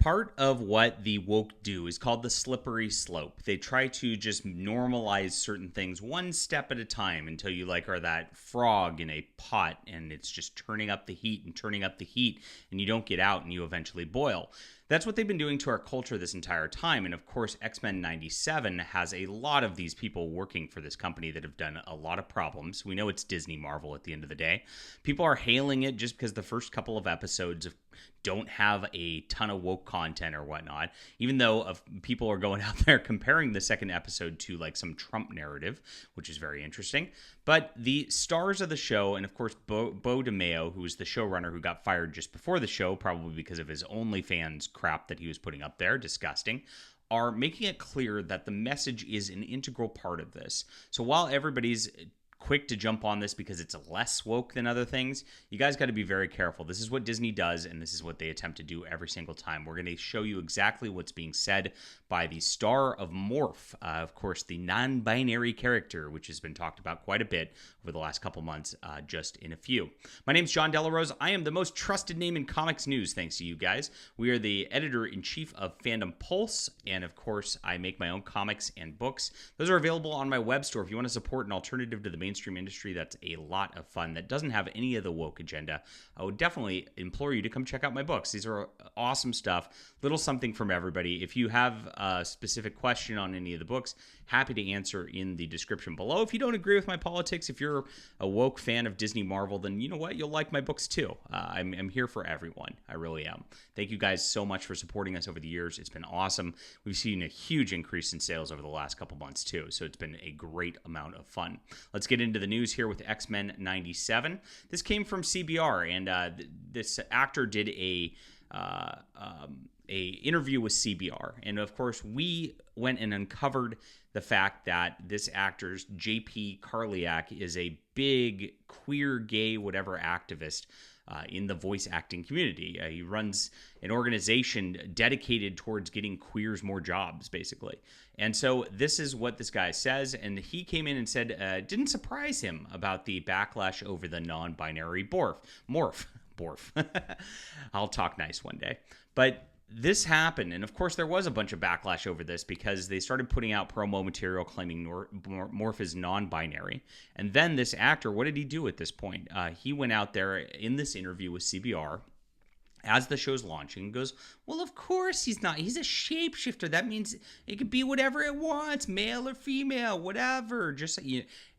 Part of what the woke do is called the slippery slope. They try to just normalize certain things one step at a time until you are that frog in a pot and it's just turning up the heat and turning up the heat and you don't get out and you eventually boil. That's what they've been doing to our culture this entire time. And of course, X-Men 97 has a lot of these people working for this company that have done a lot of problems. We know it's Disney Marvel at the end of the day. People are hailing it just because the first couple of episodes don't have a ton of woke content or whatnot, even though people are going out there comparing the second episode to some Trump narrative, which is very interesting. But the stars of the show, and of course Bo DeMeo, who is the showrunner who got fired just before the show, probably because of his OnlyFans crap that he was putting up there, disgusting, are making it clear that the message is an integral part of this. So while everybody's quick to jump on this because it's less woke than other things, you guys got to be very careful. This is what Disney does, and this is what they attempt to do every single time. We're going to show you exactly what's being said by the star of Morph, of course, the non-binary character, which has been talked about quite a bit over the last couple months, just in a few. My name's John Delarose. I am the most trusted name in comics news, thanks to you guys. We are the editor-in-chief of Fandom Pulse, and of course, I make my own comics and books. Those are available on my web store. If you want to support an alternative to the mainstream industry, that's a lot of fun, that doesn't have any of the woke agenda, I would definitely implore you to come check out my books. These are awesome stuff, little something from everybody. If you have a specific question on any of the books, happy to answer in the description below. If you don't agree with my politics, if you're a woke fan of Disney Marvel, then you know what, you'll like my books too. I'm here for everyone. I really am. Thank you guys so much for supporting us over the years. It's been awesome. We've seen a huge increase in sales over the last couple months too, so it's been a great amount of fun. Let's get into the news here with X-Men 97. This came from CBR, and this actor did a interview with CBR, and of course we went and uncovered the fact that this actor's JP Karliak is a big queer, gay, whatever activist in the voice acting community. He runs an organization dedicated towards getting queers more jobs, basically. And so this is what this guy says, and he came in and said it didn't surprise him about the backlash over the non-binary Morph. I'll talk nice one day. But this happened, and of course there was a bunch of backlash over this because they started putting out promo material claiming Morph is non-binary. And then this actor, what did he do at this point? He went out there in this interview with CBR as the show's launching and goes, well, of course he's not. He's a shapeshifter. That means it could be whatever it wants, male or female, whatever. Just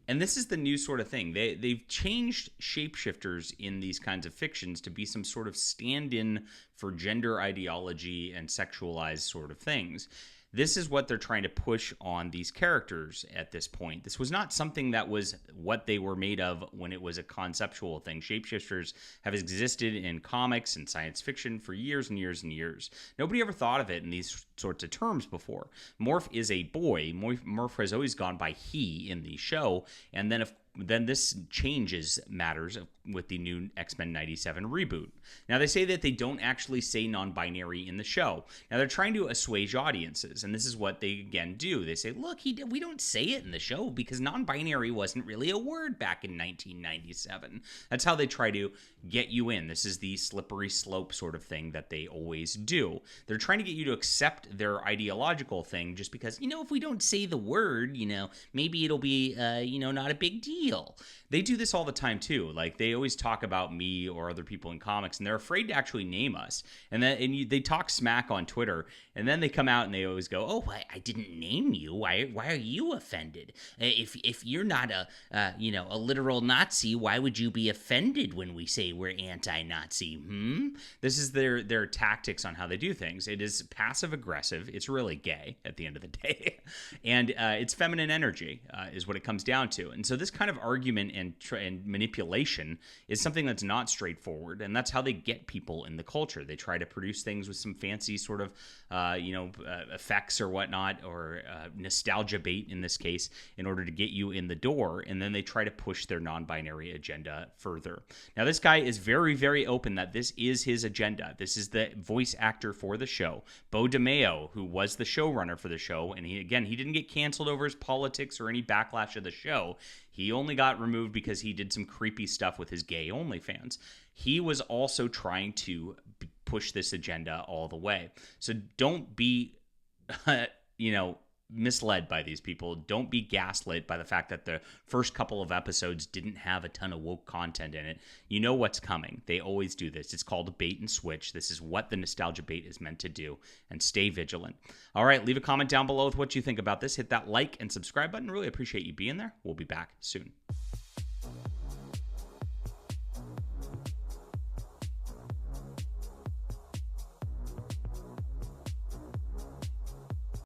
and this is the new sort of thing. They've changed shapeshifters in these kinds of fictions to be some sort of stand-in for gender ideology and sexualized sort of things. This is what they're trying to push on these characters at this point. This was not something that was what they were made of when it was a conceptual thing. Shapeshifters have existed in comics and science fiction for years and years and years. Nobody ever thought of it in these sorts of terms before. Morph is a boy. Morph has always gone by he in the show, and then this changes matters with the new X-Men 97 reboot. Now, they say that they don't actually say non-binary in the show. Now, they're trying to assuage audiences, and this is what they, again, do. They say, look, we don't say it in the show because non-binary wasn't really a word back in 1997. That's how they try to get you in. This is the slippery slope sort of thing that they always do. They're trying to get you to accept their ideological thing just because, if we don't say the word, maybe it'll be, not a big deal. They do this all the time too. They always talk about me or other people in comics, and they're afraid to actually name us. And they talk smack on Twitter, and then they come out and they always go, "Oh, I didn't name you. Why are you offended? If you're not a literal Nazi, why would you be offended when we say we're anti-Nazi?" This is their tactics on how they do things. It is passive aggressive. It's really gay at the end of the day, and it's feminine energy is what it comes down to. And so this kind of argument and manipulation is something that's not straightforward, and that's how they get people in the culture. They try to produce things with some fancy sort of effects or whatnot, or nostalgia bait in this case, in order to get you in the door, and then they try to push their non-binary agenda further. Now, this guy is very, very open that this is his agenda. This is the voice actor for the show, Bo DeMeo, who was the showrunner for the show, and he didn't get canceled over his politics or any backlash of the show. He only got removed because he did some creepy stuff with his gay OnlyFans. He was also trying to push this agenda all the way. So don't be, misled by these people. Don't be gaslit by the fact that the first couple of episodes didn't have a ton of woke content in it. You know what's coming. They always do this. It's called a bait and switch. This is what the nostalgia bait is meant to do, and stay vigilant. All right, leave a comment down below with what you think about this. Hit that like and subscribe button. Really appreciate you being there. We'll be back soon.